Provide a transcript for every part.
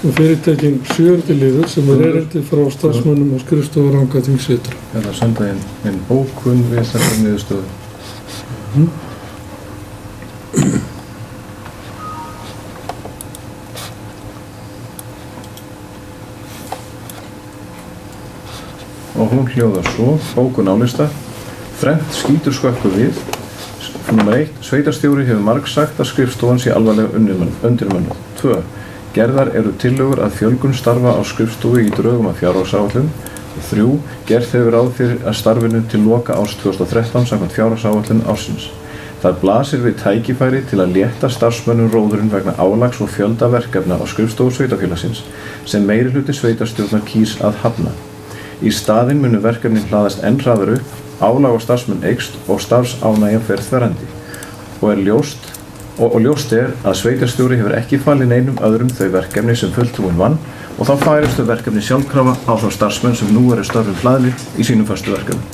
og fyrirtækin 7. liður sem erindi frá starfsmönnum og skrifstofu Rangárþings ytra. Eða senda inn bókun við þessar niðurstöðu. Og hún hljóðar svo, bókun álista, þrennt skýtur skökku við. Númer 1. Sveitarstjóri hefur margsagt að skrifstofan sé alvarlega undirmönnuð. 2. Gerðar eru tillögur að fjölgun starfa á skrifstofu í drögum að fjárhagsáætlun. 3. Gerð hefur ráð fyrir að starfinu til loka árs 2013 samkvæmt fjárhagsáætlun ársins. Það blasir við tækifæri til að létta starfsmönnum róðurinn vegna álags og fjölda verkefna á skrifstofu sveitarfélagsins sem meirihluti sveitarstjórnar kýs að hafna. Í staðinn munu verkefnin hlaðast enn hraðar upp, álag á starfsmenn eykst og starfsánægja fer þverrandi. Og ljóst er að sveitarstjóri hefur ekki falið neinum öðrum þau verkefni sem fulltrúinn vann og þá færustu verkefni sjálfkrafa á þá starfsmenn sem nú eru störfum hlaðnir í sínum föstu verkefnum.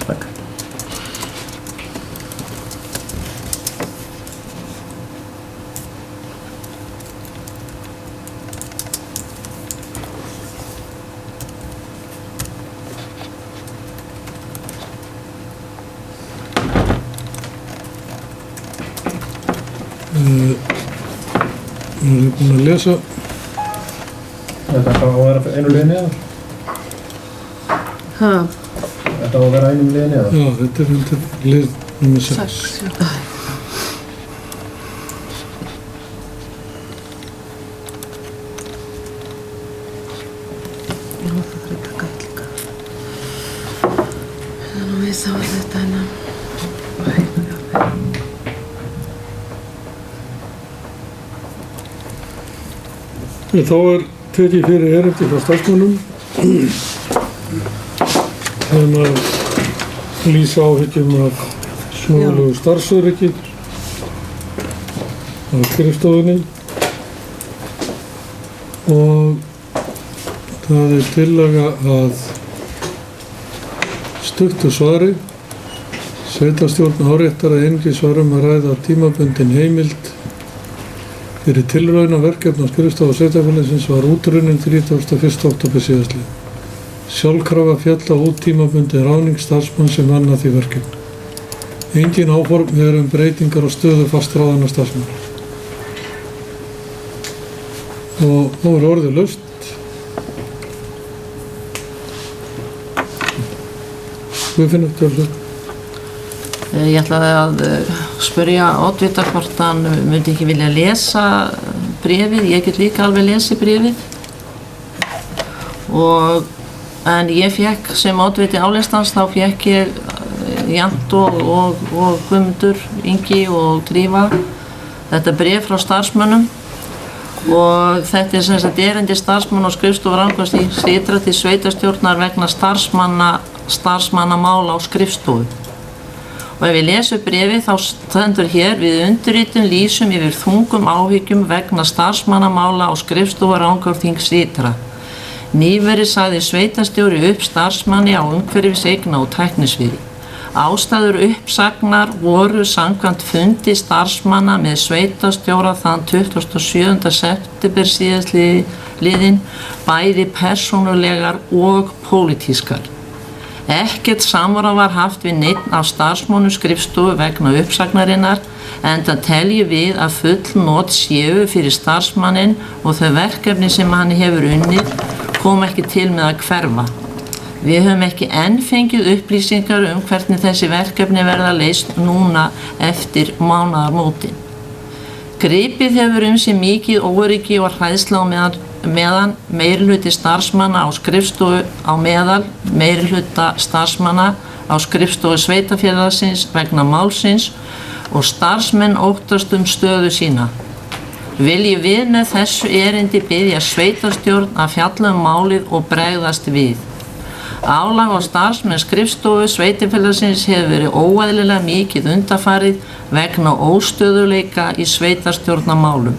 Takk. Ég búinn að lesa. Þetta á að vera einu liði neðar? Ha? Þetta á að vera einum liði neðar? Já, þetta undir lið nr. 6. Já, það þarf að taka eitt líka. Nú við sá þetta hérna. Þá tekið fyrir erindi frá starfsmönnum sem að lýsa áhyggjum af mögulegu starfsöryggi á skrifstofunni og það tillaga að stuttu svari. Sveitarstjórn áréttar að einungis var að ræða tímabundin heimild fyrir tilraunaverkefni á skrifstofu sveitarfélagsins var útrunnin 31. október síðastliðinn. Sjálfkrafa féll á tímabundin ráðning starfsmanns sem vann að því verkefni. Engin áform eru breytingar á stöðu fastráðinna starfsmanna. Og nú orðið laust. Guðfinnur, tölur. Ég ætlaði að spyrja oddvita hvort hann myndi ekki vilja lesa bréfið. Ég get líka alveg lesið bréfið. En ég fekk sem oddviti álistans, þá fekk ég Jant og Guðmundur, Ingi og Drífa þetta bréf frá starfsmönnum og þetta sem sagt erindi starfsmanna á skrifstofu Rangárþings ytra til sveitarstjórnar vegna starfsmannamála á skrifstofu. Og ef ég lesu bréfið þá stendur hér við undirritun lýsum yfir þungum áhyggjum vegna starfsmannamála á skrifstofu Rangárþings ytra. Nýverið sagði sveitarstjóri upp starfsmanni á umhverfiseigna og tæknisviði. Ástæður uppsagnar voru samkvæmt fundi starfsmanna með sveitarstjóra þann 27. september síðastliðinn bæði persónulegar og pólitískar. Ekkert samráð var haft við neinn af starfsmönnum skrifstofu vegna uppsagnarinnar enda teljum við að full not séu fyrir starfsmanninn og þau verkefni sem hann hefur unnið kom ekki til með að hverfa. Við höfum ekki enn fengið upplýsingar hvernig þessi verkefni verða leyst núna eftir mánaðarmótin. Gripið hefur sig mikið óöryggi og hræðsla meðan meirihluti starfsmanna á skrifstofu meirihluta starfsmanna á skrifstofu sveitarfélagsins vegna málsins og starfsmenn óttast stöðu sína. Viljum við með þessu erindi biðja sveitarstjórn að fjalla málið og bregðast við. Álag á starfsmenn skrifstofu sveitarfélagsins hefur verið óeðlilega mikið undanfarið vegna óstöðuleika í sveitarstjórnarmálum.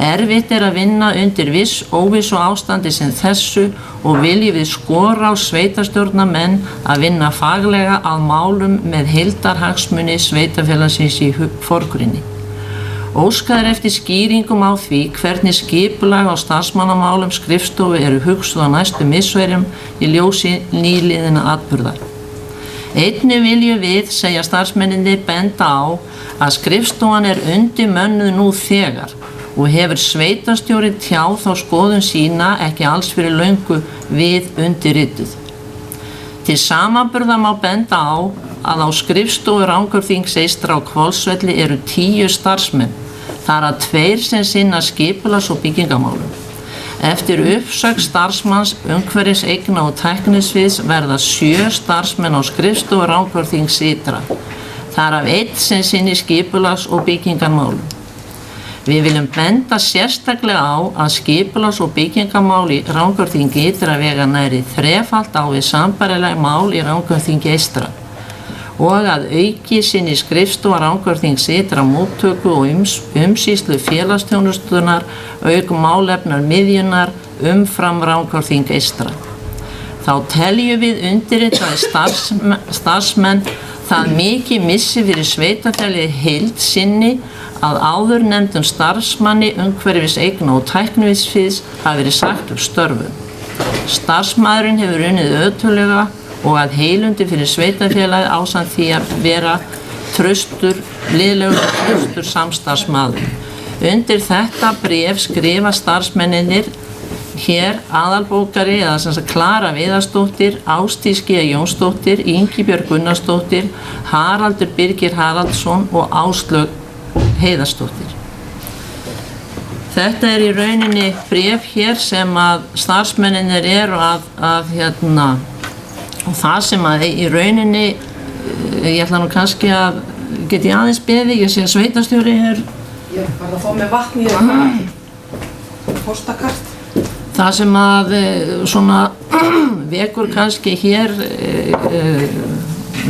Erfitt að vinna undir óvissu ástandi sem þessu og viljum við skora á sveitarstjórnarmenn að vinna faglega að málum með heildarhagsmuni sveitarfélagsins í forgrunni. Óskað eftir skýringum á því hvernig skipulag á starfsmannamálum skrifstofu eru hugsuð á næstu misserum í ljósi nýliðinna atburða. Einnig viljum við, segja starfsmennirnir, benda á að skrifstofan undirmönnuð nú þegar og hefur sveitarstjóri tjáð þá skoðun sína ekki alls fyrir löngu við undirrituð. Til samanburðar má benda á að á skrifstofu Rangárþings eystra á Hvolsvelli eru 10 starfsmenn, þar af 2 sem sinna skipulags- og byggingamálum. Eftir uppsögn starfsmanns umhverfis eigna- og tæknisviðs verða 7 starfsmenn á skrifstofu Rangárþings ytra, þar af 1 sem sinni skipulags- og byggingamálum. Við viljum benda sérstaklega á að skipulags- og byggingamál í Rangárþingi ytra vega nærri 3-falt á við sambærileg mál í Rangárþingi eystra og að auki sinni skrifstofa Rangárþings ytra móttöku og umsýslu félagsþjónustunnar auk málefnar miðjunnar umfram Rangárþing eystra. Þá teljum við undirritaðir starfsmenn það mikið missi fyrir sveitarfélagið heild sinni að áður nefndum starfsmanni umhverfis eigna- og tæknisviðs hafi verið sagt upp störfum. Starfsmaðurinn hefur unnið ötullega og að heilundi fyrir sveitarfélagið ásamt því að vera liðlegur traustur samstarfsmaður. Undir þetta bréf skrifa starfsmennirnir hér aðalbókari eða sem sagt Klara Viðarsdóttir, Ásdís G. Jónsdóttir, Ingibjörg Gunnarsdóttir, Haraldur Birgir Haraldsson og Áslaug Heiðarsdóttir. Þetta í rauninni bréf hér sem að starfsmennirnir eru og það sem að í rauninni, ég ætla nú kannski að, get ég aðeins beðið, ég sé að sveitarstjóri hér. Ég var að fá með vatn í postakart. Það sem að svona vekur kannski hér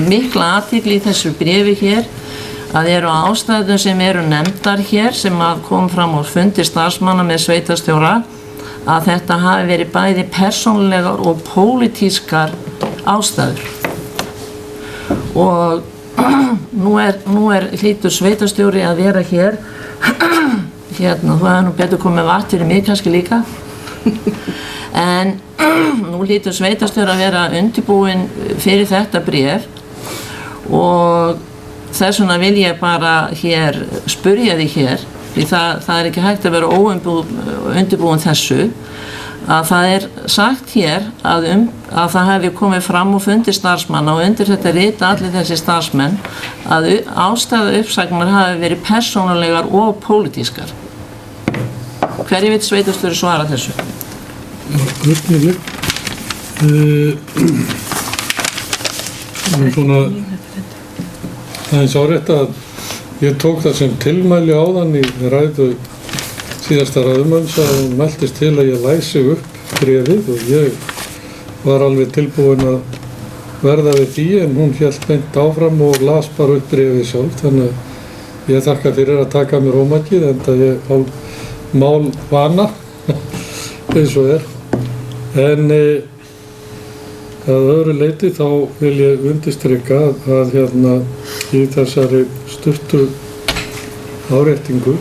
mikla athygli í þessu bréfi hér, að eru ástæður sem eru nefndar hér sem að kom fram á fundi starfsmanna með sveitarstjóra að þetta hafi verið bæði persónulegar og pólitískar ástæður. Og nú hlýtur sveitarstjóri að vera hér, þú hefði nú betur komið vatn fyrir mig kannski líka, en nú hlýtur sveitarstjóri að vera undirbúinn fyrir þetta bréf og þess vegna vil ég bara hér spyrja því hér, því það ekki hægt að vera óundirbúin þessu, að það sagt hér að það hefði komið fram og fundi starfsmanna og undir þetta rita allir þessi starfsmenn að ástæða uppsagnar hafi verið persónulegar og pólitískar. Hverju vill sveitarstjóri svara þessu? Spurningu. Svona aðeins árétt að ég tók það sem tilmæli áðan í ræðu síðasta ræðumanns að hún mæltist til að ég læsi upp bréfið og ég var alveg tilbúin að verða við því en hún hélt beint áfram og las bara upp bréfið sjálf, þannig að ég þakka fyrir að taka mér ómakið enda ég á mál vana eins og en að öðru leyti þá vil ég undirstrika að í þessari stuttu áréttingu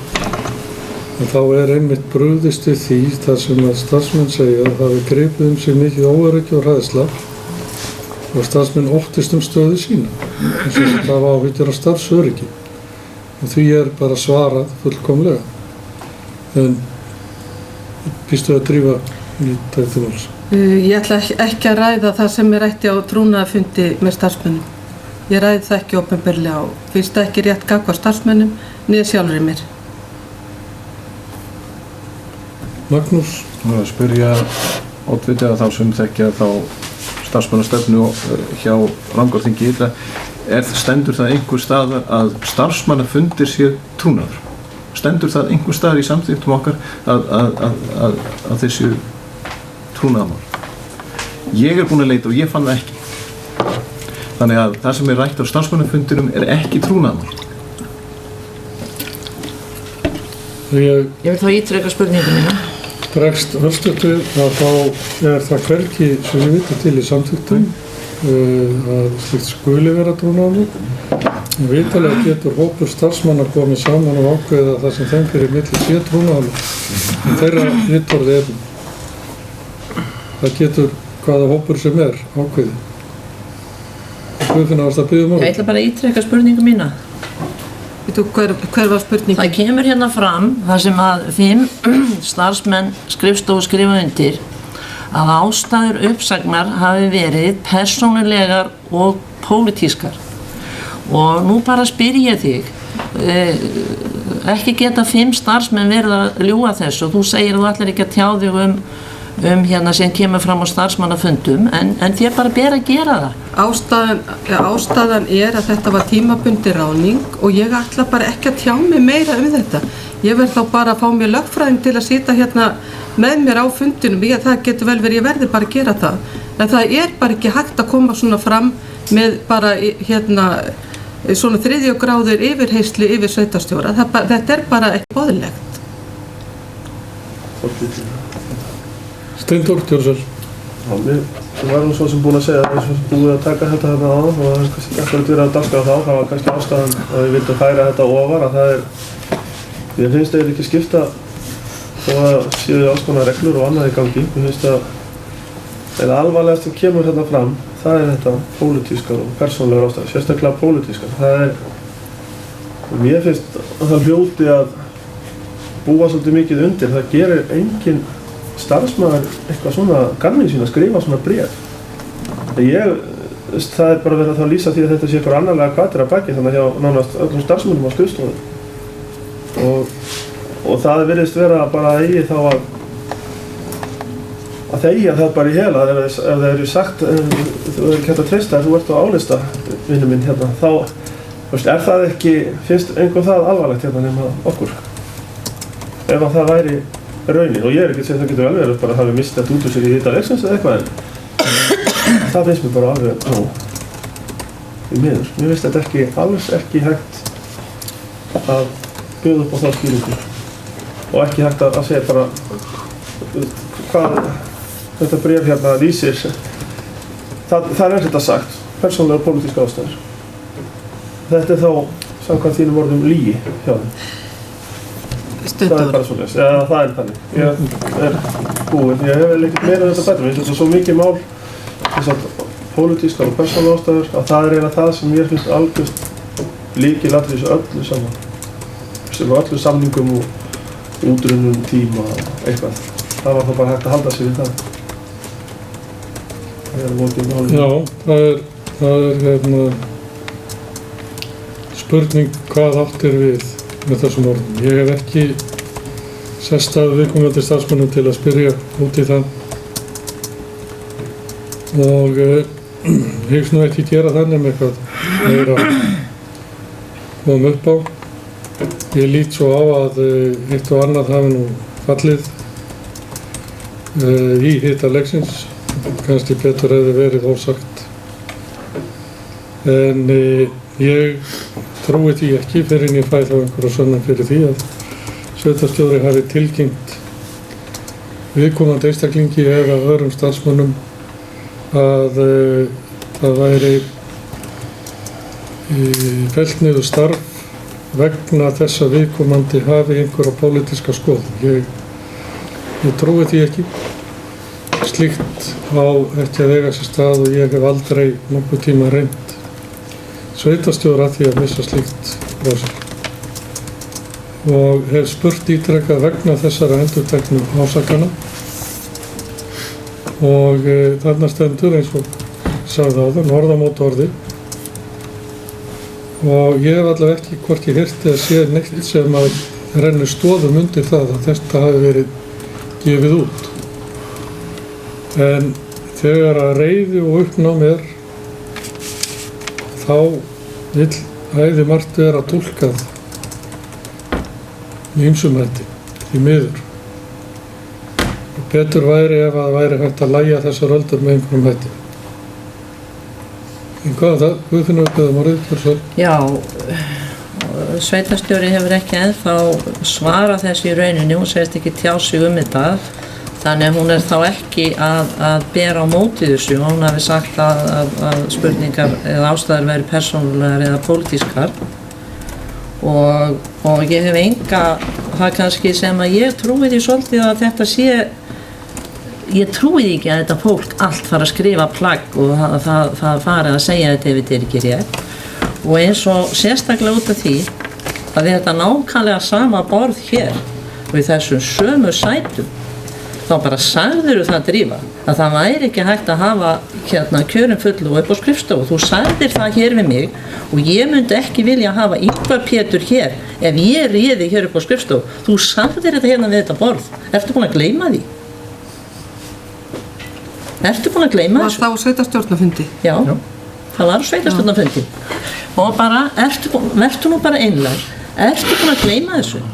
þá einmitt brugðist við því þar sem að starfsmenn segja að hafi gripið sig mikið óöryggi og hræðsla og starfsmenn óttist stöðu sína eins og það var áhyggjur af starfsöryggi og því bara svarað fullkomlega en býstu að drífa í tækti máls. Ég ætla ekki að ræða það sem rætti á trúnaðarfundi með starfsmönnum. Ég ræði það ekki opinberlega og finnst það ekki rétt gagnvart starfsmönnum niður sjálfri mér. Magnús? Nú að spyrja oddvitið að þá sem þekkja þá starfsmannastefnu hjá Rangárþingi ytra, stendur það einhver staðar að starfsmannafundir sé trúnaður? Stendur það einhver staðar í samþykktum okkar að þessu trúnaðarmál? Ég búinn að leita og ég fann það ekki. Þannig að það sem rætt á starfsmannafundinum ekki trúnaðarmál. Ég vil þá ítreka spurningu mína. Bregst örstuðt við að þá það hvergi sem ég viti til í samþykktum að slíkt skuli vera trúnaðarmál. En vitalega getur hópur starfsmanna komið saman og ákveða það sem þeim fyrir milli sé trúnaðarmál. En þeirra vitorði er það getur hvaða hópur sem er ákveði. Guðfinna, varst að biðja Ég ætla bara að ítreka spurningu mína. Hver var spurningin? Það kemur hérna fram þar sem að 5 starfsmenn skrifstofu skrifa undir að ástæður uppsagnar hafi verið persónulegar og pólitískar. Og nú bara spyr ég þig, ekki geta 5 starfsmenn verið að ljúga þessu og þú segir að þú ætlar ekki að tjá þig um hérna sem kemur fram á starfsmannafundum en þér bara ber að gera það. Ástæðan er að þetta var tímabundi ráðning og ég ætla bara ekki að tjá mig meira um þetta. Ég verð þá bara að fá mér lögfræðing til að sitja hérna með mér á fundinum. Það getur vel verið, ég verði bara að gera það. En það er bara ekki hægt að koma svona fram með bara hérna svona 3. gráður yfirheyrslu yfir sveitarstjóra. Þetta er bara ekki boðlegt. Steindór Tjórsson. Já, við varum svo sem búin að segja að við erum búið að taka þetta þarna áðan og það er kannski ekki alltaf verið að dagskrá þá. Það var kannski ástæðan að við vildum færa þetta ofar að það er, ég finnst það ekki skipta þó að séu alls konar reglur og annað í gangi. Ég finnst að alvarlegast sem kemur hérna fram, það er þetta pólitískar og persónulegar ástæður, sérstaklega pólitískar. Það er, mér finnst að það hljóti að búa svolítið mikið undir. Það gerir engin starfsmaður eitthvað svona gamni sín að skrifa svona bréf. Það er bara verið að þá lýsa því að þetta sé eitthvað annarlega hvatir að baki þannig hjá nánast öllum starfsmönnum á skrifstofu. Og það virðist vera bara að eigi þá að þegja það bara í hela ef það eru sagt, þú er ekki hægt að treysta þú ert á álista, vinnu minn hérna, þá er það ekki, finnst einhver það alvarlegt hérna nema okkur. Ef að það væri raunin, og ég er ekki að segja það getur vel verið bara að hafa mistið þetta út úr sér í þetta leiksins eða eitthvað en það finnst mér bara alveg í miður. Mér finnst þetta ekki, alls ekki hægt að bjóða upp á það skýringu og ekki hægt að segja bara hvað þetta bréf hérna lýsir. Það er þetta sagt, persónulegar og pólitískar ástæður. Þetta er þá, samkvæmt þínum orðum, lygi hjá þeim. Það er bara svoleiðis, eða það er þannig. Ég er búinn, ég hef ekkert meira þetta bæta. Mér finnst þetta svo mikið mál, þess að pólitískar og persónulegar ástæður, að það er eiginlega það sem mér finnst algjört lykilatriði í þessu öllu saman. Sem öllu samningum og útrunnum tíma og eitthvað. Það var þá bara hægt að halda sig við það. Það er lokið málið. Já, það er hérna spurning hvað áttir við með þessum orðum. Ég hef ekki sest að viðkomandi starfsmönnum til að spyrja út í það og hyggst nú ekki gera þannig með eitthvað meira koma upp á. Ég lít svo á að eitt og annað hafi nú fallið í hita leiksins, kannski betur hefði verið ósagt. En ég trúi því ekki fyrir en ég fæ þá einhverja sönnun fyrir því að sveitarstjóri hafi tilkynnt viðkomandi einstaklingi eða öðrum starfsmönnum að það væri fellt niður starf vegna þess að viðkomandi hafi einhverja pólitíska skoðun. Ég trúi því ekki. Slíkt á ekki að eiga sér stað og ég hef aldrei nokkuð tíma reynt sveitarstjóra að því að missa slíkt frá sér. Og hef spurt ítrekað vegna þessara endurteknu ásakana og þarna stendur eins og sagði áðan orðamót orði og ég hef allavega ekki hvorki heyrt eða séð neitt sem að rennir stoðum undir það að þetta hafi verið gefið út. En þegar að reiði og uppnám er þá vill æði margt vera túlkað í ýmsum hætti, því miður. Og betur væri ef að væri hægt að lægja þessar öldur með einhverjum hætti. En hvað er það? Guðfinna uppbyggðum orðið, Tjórsson? Já, sveitarstjóri hefur ekki ennþá svarað þessu í rauninni, hún segist ekki tjá sig um þetta. Þannig að hún þá ekki að bera á móti þessu. Hún hafi sagt að spurningar eða ástæður væri persónulegar eða pólitískar. Og ég hef enga, það kannski sem að ég trúi því svolítið að þetta sé, ég trúi því ekki að þetta fólk allt fara að skrifa plagg og það fara að segja þetta ef þetta ekki rétt. Og eins og sérstaklega út af því að þetta nákvæmlega sama borð hér og í þessum sömu sætum, þá bara sagðirðu það Drífa að það væri ekki hægt að hafa kjörin fulltrúa upp á skrifstofu. Þú sagðir það hér við mig og ég myndi ekki vilja hafa Ingvar Pétur hér ef ég réði hér upp á skrifstofu. Þú sagðir þetta hérna við þetta borð. Ertu búin að gleyma því? Ertu búin að gleyma þessu? Varst það á sveitarstjórnarfundi? Já, það var á sveitarstjórnarfundi. Og bara, vertu nú bara einlæg. Ertu búin að gleyma þessu?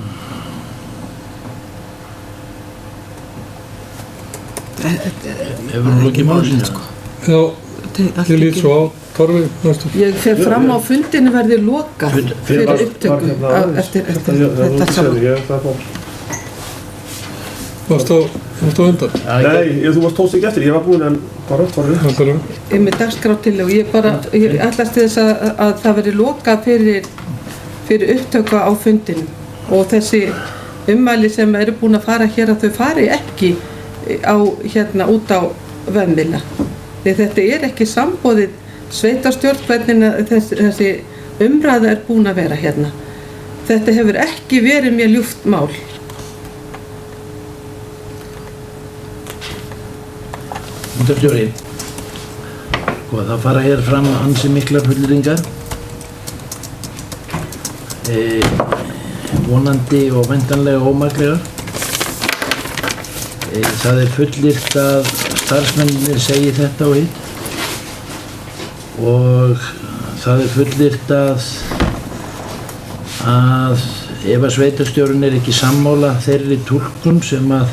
Hefur hún lokið málinu? Já, ég lít svo á Torfi næstu. Ég fer fram á fundinu verði lokað fyrir upptöku eftir þetta saman. Varstu á undan? Nei, þú varst tókst ekki eftir, ég var búinn en bara Torfi. Með dagskrártillögu, ég ætlast til þess að það verði lokað fyrir upptöku á fundinu og þessi ummæli sem eru búin að fara hér að þau fari ekki út á vefmiðla. Því þetta ekki samboðið sveitarstjórn hvernig þessi umræða búin að vera hérna. Þetta hefur ekki verið mér ljúft mál. Fundarstjóri, það fara hér fram ansi miklar fullyrðingar, vonandi og væntanlega ómaklegar. Það fullyrt að starfsmennirnir segi þetta og hitt og það fullyrt að ef að sveitarstjórinn ekki sammála þeirri túlkun sem að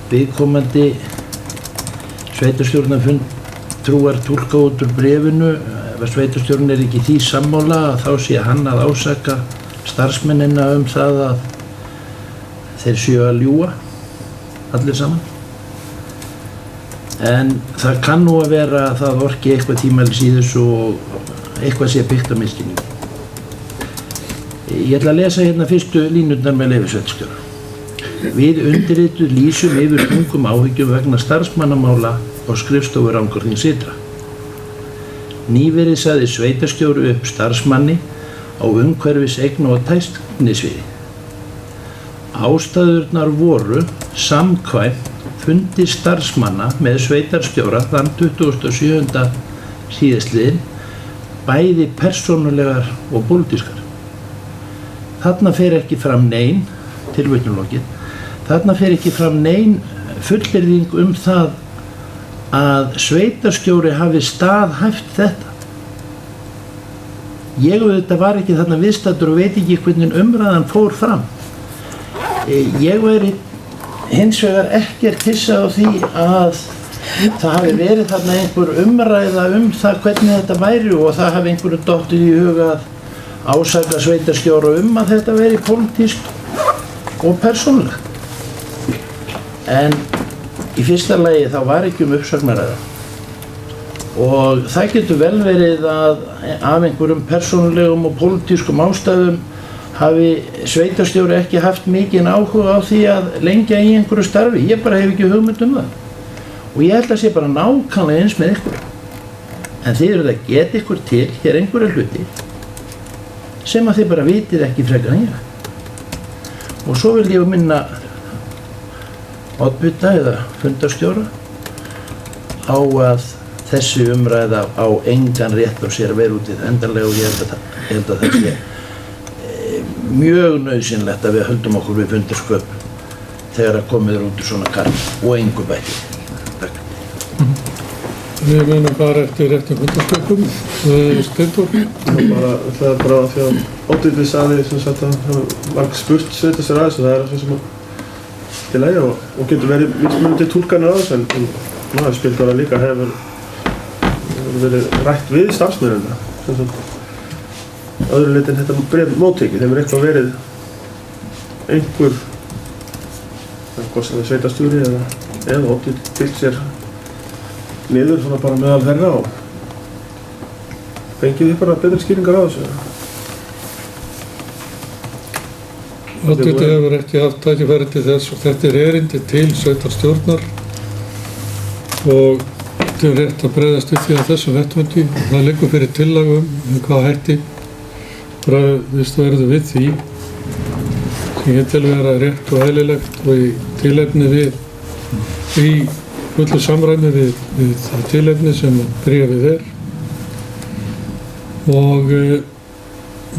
viðkomandi sveitarstjórnarfulltrúar túlka út úr bréfinu, ef að sveitarstjórinn ekki því sammála þá sé hann að ásaka starfsmennina það að þeir séu að ljúga allir saman. En það kann nú að vera að það orki eitthvað tímalis í þessu og eitthvað sé byggt á misskilningi. Ég ætla að lesa hérna fyrstu línurnar með leyfi sveitarstjóra. Við undirrituð lýsum yfir þungum áhyggjum vegna starfsmannamála á skrifstofu Rangárþings ytra. Nýverið sagði sveitarstjóri upp starfsmanni á umhverfis eigna- og tæknisviði. Ástæðurnar voru samkvæmt fundi starfsmanna með sveitarstjóra þann 27. síðastliðinn bæði persónulegar og pólitískar. Þarna fer ekki fram nein, tilvitnunlokið, þarna fer ekki fram nein fullyrðing það að sveitarstjóri hafi staðhæft þetta. Ég auðvitað var ekki þarna viðstaddur og veit ekki hvernig umræðan fór fram. Ég væri hins vegar ekkert hissa á því að það hafi verið þarna einhver umræða það hvernig þetta væri og það hafi einhverju dottið í huga að ásaka sveitarstjóra að þetta veri pólitískt og persónulegt. En í fyrsta lagi þá var ekki uppsagnaræða og það getur vel verið að af einhverjum persónulegum og pólitískum ástæðum hafi sveitarstjóri ekki haft mikinn áhuga á því að lengja í einhverju starfi. Ég bara hef ekki hugmynd það. Og ég held að sé bara nákvæmlega eins með ykkur. En þið eruð að geta ykkur til hér einhverja hluti sem að þið bara vitið ekki frekar en ég. Og svo vil ég minna oddvita eða fundarstjóra á að þessi umræða á engan rétt á sér að vera út í það endanlega og ég held að það sé mjög nauðsynlegt að við höldum okkur við fundarsköp þegar að komið út úr svona karl og engu bæti. Takk. Við munum fara eftir réttum fundarsköpum. Steindór? Það er bara því að oddvitið sagði sem sagt að það var spurt sveitarstjóra aðeins og það það sem til lagi og getur verið mismunandi túlkanir á þessu en spilkvara líka hefur verið rætt við starfsmennina sem sagt öðru leyti en þetta bréf móttekið, þeim eitthvað verið einhver hvort sem er sveitarstjóri eða oddviti til sér niður svona bara meðal þeirra og fengið þið bara betri skýringar á þessu. Oddviti hefur ekki haft tækifæri til þess og þetta er erindi til sveitarstjórnar og þetta er rétt að bregðast við því að þessu vettvangi. Það liggur fyrir tillögum hvað hætti bregðist verður við því sem ég tel vera rétt og eðlilegt og í tilefni við í fullu samræmi við það tilefni sem bréfið er og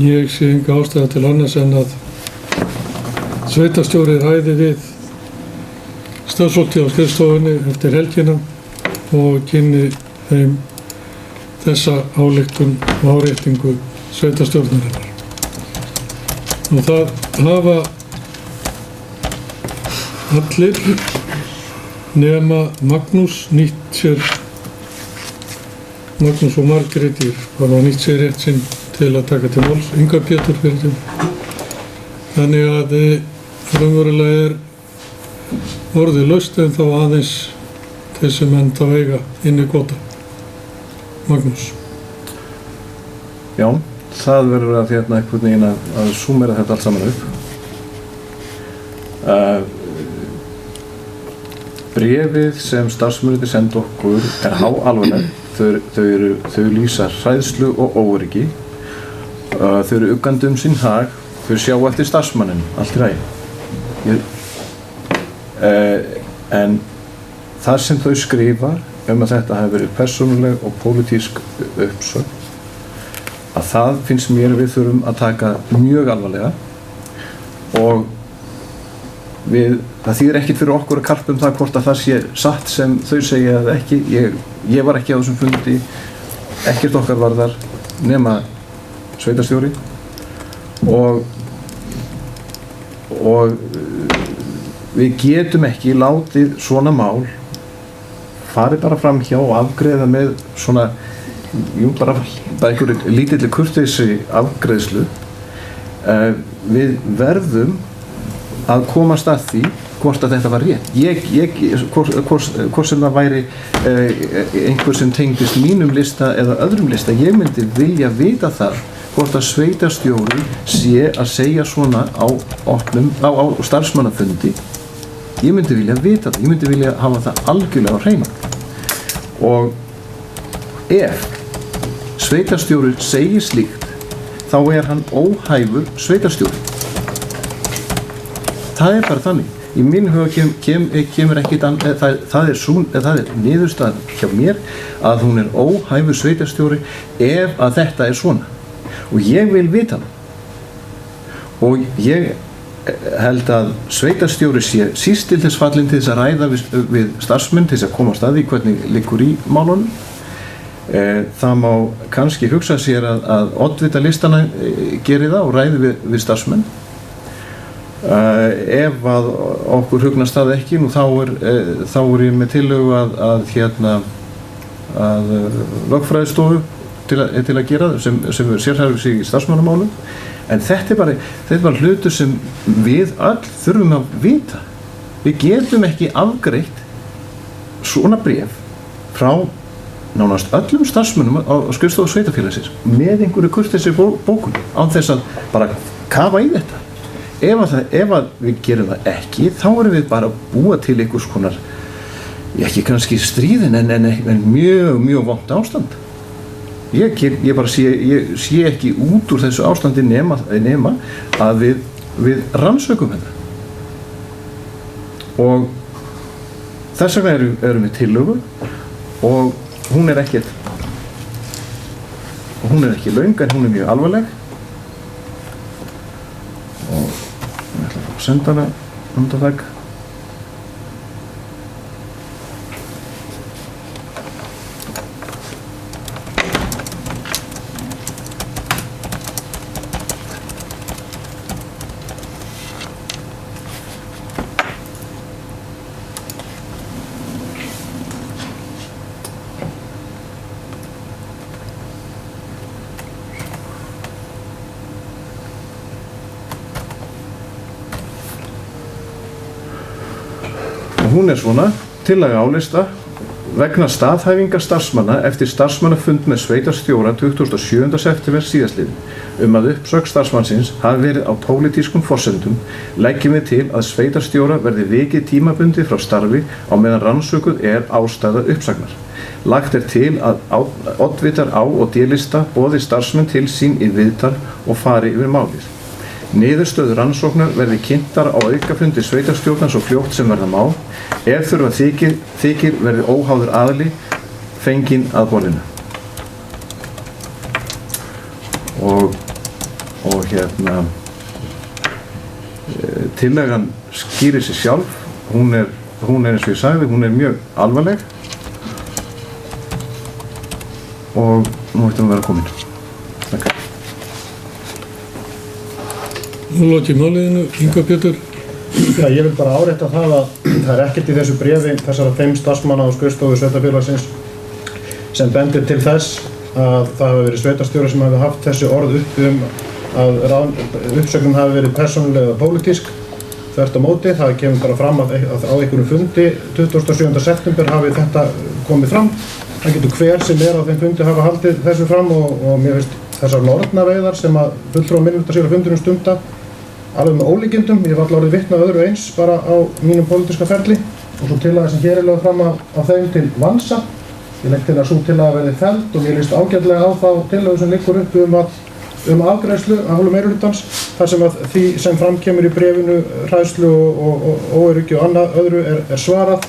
ég sé enga ástæða til annars en að sveitarstjóri ræði við starfsfólkið á skrifstofunni eftir helgina og kynni þeim þessa ályktun og áréttingu sveitarstjórnarinnar. Og það hafa allir nema Magnús nýtt sér, Magnús og Margrétir hafa nýtt sér rétt sinn til að taka til máls, Inga Pétur fyrir þeim. Þannig að raunverulega er orðið laust en þá aðeins þessi menn þá eiga inn í kvóta. Magnús. Já, það verður að einhvern veginn að súmera þetta allt saman upp. Bréfið sem starfsmennirnir senda okkur er háalvarlegt. Þau lýsa hræðslu og óöryggi. Þau eru uggandi sinn hag. Þau sjá eftir starfsmanninn, allt í lagi. En það sem þau skrifa að þetta hefur verið persónuleg og pólitísk uppsögn, að það finnst mér við þurfum að taka mjög alvarlega og það þýðir ekkert fyrir okkur að karpa það hvort að það sé satt sem þau segja eða ekki. Ég var ekki á þessum fundi, ekkert okkar varðar nema sveitarstjóri og við getum ekki látið svona mál farið bara fram hjá og afgreiða með svona bara einhverju lítilli kurteisi afgreiðslu. Við verðum að komast að því hvort að þetta var rétt. Hvort sem það væri einhver sem tengdist mínum lista eða öðrum lista, ég myndi vilja vita það hvort að sveitarstjóri sé að segja svona á starfsmannafundi. Ég myndi vilja vita það, ég myndi vilja hafa það algjörlega á hreinu. Og ef sveitarstjóri segir slíkt, þá er hann óhæfur sveitarstjóri. Það er bara þannig. Í minn huga kemur ekkert annað, það er niðurstaðan hjá mér að hún er óhæfur sveitarstjóri ef að þetta er svona. Og ég vil vita það. Og ég held að sveitarstjóri sé síst til þess fallinn til þess að ræða við starfsmenn til þess að komast að því hvernig liggur í málunum. Það má kannski hugsa sér að oddvita listana geri það og ræði við starfsmenn. Ef að okkur hugnast það ekki, þá er ég með tillögu að lögfræðistofu til að gera sem sérhæfir sig í starfsmannamálum. En þetta er bara hlutur sem við öll þurfum að vita. Við getum ekki afgreitt svona bréf frá nánast öllum starfsmönnum á skrifstofu sveitarfélagsins með einhverju kurteisi bókun án þess að bara kafa í þetta. Ef að við gerum það ekki, þá erum við bara að búa til einhvers konar, ekki kannski stríðin en mjög vont ástand. Ég bara sé ekki út úr þessu ástandi nema að við rannsökum þetta. Og þess vegna erum við tillögu og hún er ekki löng en hún er mjög alvarleg og ég ætla að fá að senda hana undanþegg. Hún svona: tillaga álista vegna staðhæfingar starfsmanna eftir starfsmannafund með sveitarstjóra 27. september síðastliðinn að uppsögn starfsmannsins hafi verið á pólitískum forsendum leggjum við til að sveitarstjóra verði vikið tímabundið frá starfi á meðan rannsökuð ástæða uppsagnar. Lagt til að oddvitar á og D-lista boði starfsmenn til sín í viðtal og fari yfir málið. Niðurstöður rannsóknar verði kynntar á aukafundi sveitarstjórnar svo fljótt sem verða má. Ef þurfa þykir verði óháður aðili fenginn að borðinu. Og tillagan skýrir sig sjálf. Hún er eins og ég sagði, hún er mjög alvarleg og nú ættum við að vera komin. Takk. Nú lokið máliðinu, Inga Pétur. Já, ég vil bara árétta það að það ekkert í þessu bréfi þessara 5 starfsmanna á skrifstofu sveitarfélagsins sem bendir til þess að það hafi verið sveitarstjóri sem hafi haft þessi orð uppi að uppsögnum hafi verið persónuleg eða pólitísk. Þvert á móti, það kemur bara fram að á einhverjum fundi 27. september hafi þetta komið fram. Það getur hver sem á þeim fundi hafa haldið þessu fram og mér finnst þessar nornaveiðar sem að fulltrúar minnihlutastjóra fundinum stunda alveg með ólíkindum. Ég hef alla orðið vitni að öðru eins bara á mínum pólitíska ferli og svo tillaga sem hér er lögð fram á þeim til vansa. Ég legg til að sú tillaga verði felld og mér líst ágætlega á þá tillögu sem liggur upp afgreiðslu af hálfu meirihlutans þar sem að því sem fram kemur í bréfinu hræðslu og óöryggi og annað öðru er svarað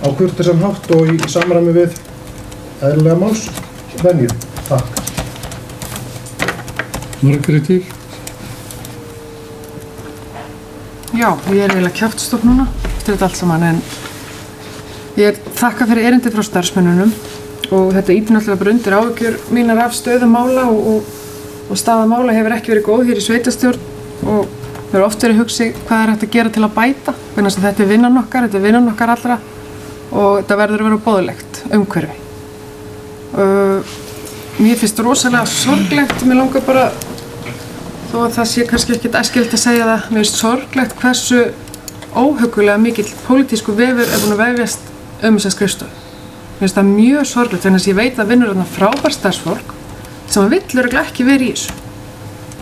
á kurteisan hátt og í samræmi við eðlilega málsvenju. Takk. Margréti. Já, ég er eiginlega kjaftstopp núna eftir þetta allt saman en ég þakka fyrir erindi frá starfsmönnunum og þetta ýtir náttúrulega bara undir áhyggjur mínar af stöðu mála og staða mála hefur ekki verið góð hér í sveitarstjórn og mér hefur oft verið hugsað hvað hægt að gera til að bæta vegna þess að þetta er vinnan okkar allra og þetta verður að vera boðlegt umhverfi. Mér finnst rosalega sorglegt, mér langar bara þó að það sé kannski ekkert æskilegt að segja það, mér finnst sorglegt hversu óhuggulega mikill pólitískur vefur er búinn að vefjast þessa skrifstofu. Mér finnst það mjög sorglegt vegna þess að ég veit að vinnur þarna frábært starfsfólk sem vill örugglega ekki vera í þessu.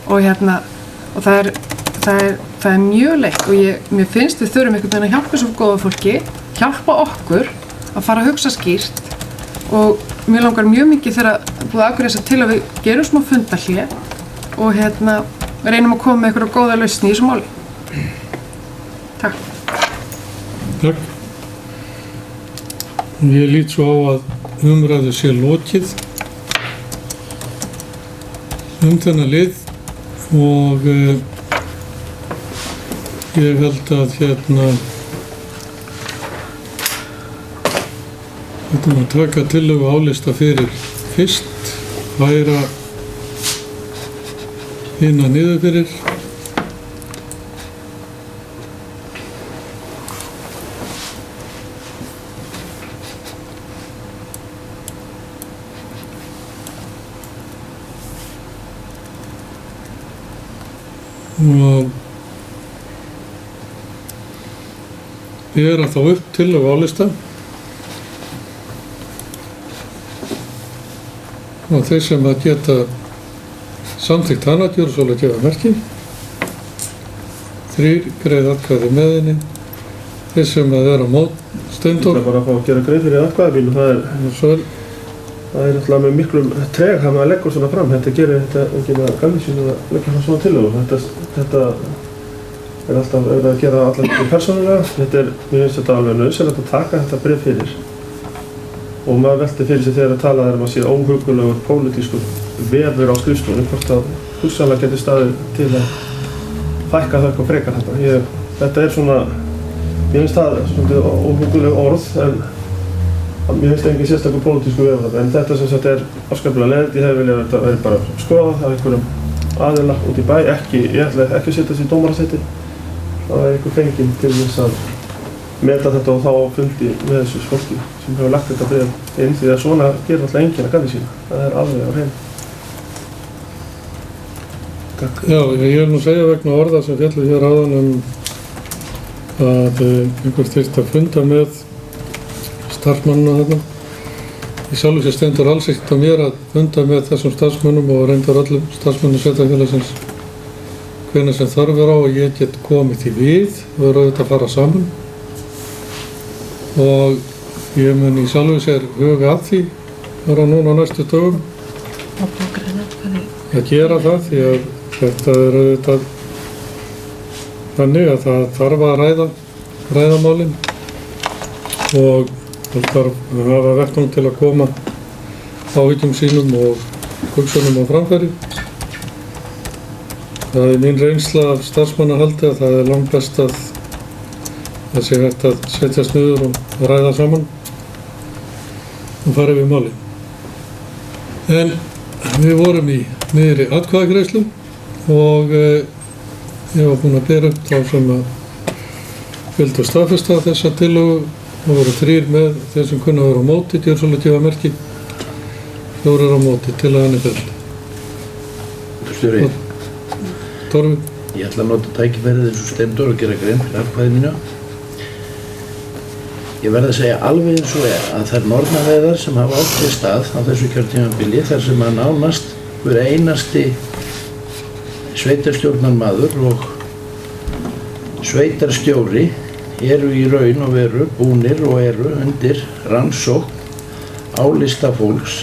Og það er mjög leitt og mér finnst við þurfum einhvern veginn að hjálpa þessu góða fólki, hjálpa okkur að fara að hugsa skýrt og mér langar mjög mikið þegar búið að afgreiða þessa til að við gerum smá fundarhlé og reynum að koma með einhverja góða lausn í þessu máli. Takk. Takk. Ég lít svo á að umræðu sé lokið þennan lið og ég held að þetta að taka tillögu álista fyrir fyrst, færa hina niður fyrir og bera þá upp tillögu álista og þeir sem að geta samþykkt hana gjör svo að gefa merki 3 greiða atkvæði með henni þeir sem að vera mót stendur Það er bara að fá að gera greið fyrir atkvæði mínu það er alltaf með miklum treg að maður leggur svona fram þetta gerir þetta ekki með galvísinu að leggja svona tillögu þetta er alltaf að gera allar persónulega mér finnst þetta alveg nauðsynlegt að taka þetta bréf fyrir og maður velti fyrir sig þegar að tala um að sé óhuggulegur pólitískur vefur á skrifstofunni hvort að hugsanlega getur staðið til að fækka það eitthvað frekar þetta. Þetta er svona, mér finnst það svona óhugguleg orð en mér finnst engin sérstakur pólitískur vefur þetta en þetta sem sagt er afskaplega leiðilegt, ég hef viljað að þetta veri bara skoðað af einhverjum aðila út í bæ, ég ætla ekki að setja þessi í dómarasetti, það er einhver fenginn til þess að meta þetta og þá fundi með þessu fólki sem hefur lagt þetta bréf inn því að svona gerir alltaf enginn að galli sína. Það er alveg á hreinu. Takk. Já, ég vil nú segja vegna orða sem fjallu hér áðan að einhver þyrfti að funda með starfsmannuna þarna. Í sjálfu sér stendur alls ekkert á mér að funda með þessum starfsmönnum og reyndar öllum starfsmönnum sveitarfélagsins hvenær sem þörf er á og ég get komið því við og er auðvitað að fara saman. Og ég mun í sjálfu sér huga að því bara núna á næstu dögum að gera það því að þetta er auðvitað þannig að það þarf að ræða málin og það þarf að hafa vettvang til að koma áhyggjum sínum og hugsunum á framfæri. Það er mín reynsla af starfsmannahaldi að það er langt best að það sé hægt að setjast niður og ræða saman og fara yfir málin. En við vorum í miðri atkvæðagreiðslu og ég var búinn að bera upp þá sem að vildu staðfesta þessa tillögu. Það voru 3 með þeir sem kunna að vera á móti, djörsólutífa merki, 4 á móti til að hann er felld. Stjóri, Torfi? ég ætla að nota tækifærið eins og stendur og gera grein fyrir atkvæði mínu. Ég verð að segja alveg eins og að þær norðanveiðar sem hafa átt sér stað á þessu kjörtímabili þar sem að nánast hver einasti sveitarstjórnarmaður og sveitarstjóri eru í raun og veru búnir og eru undir rannsókn á lista fólks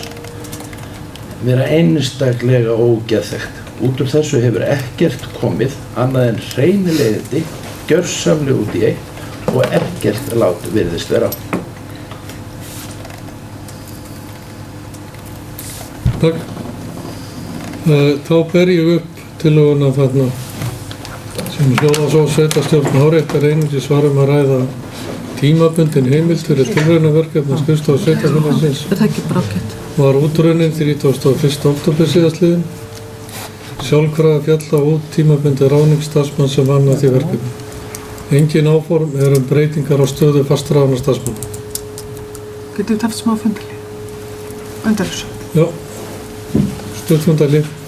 vera einstaklega ógeðþekkt. Út úr þessu hefur ekkert komið annað en hreinilegindi, gjörsamlega út í eitt og ekkert lát virðist vera á. Takk. Þá ber ég upp tillöguna þarna sem hljóða svo sveitarstjórn áréttar einungis var að ræða tímabundin heimild fyrir tilraunaverkefni skrifstofu sveitarfélagsins Er það ekki bara ágætt? var útrunnin 31. október síðastliðinn. Sjálfkrafa fjalla út tímabundi ráðning starfsmanns sem vann að því verkefni. Engin áform breytingar á stöðu fastráðna starfsmanna. Getum við haft smá fundalíf undan þessu? Já, stjórnfundalíf.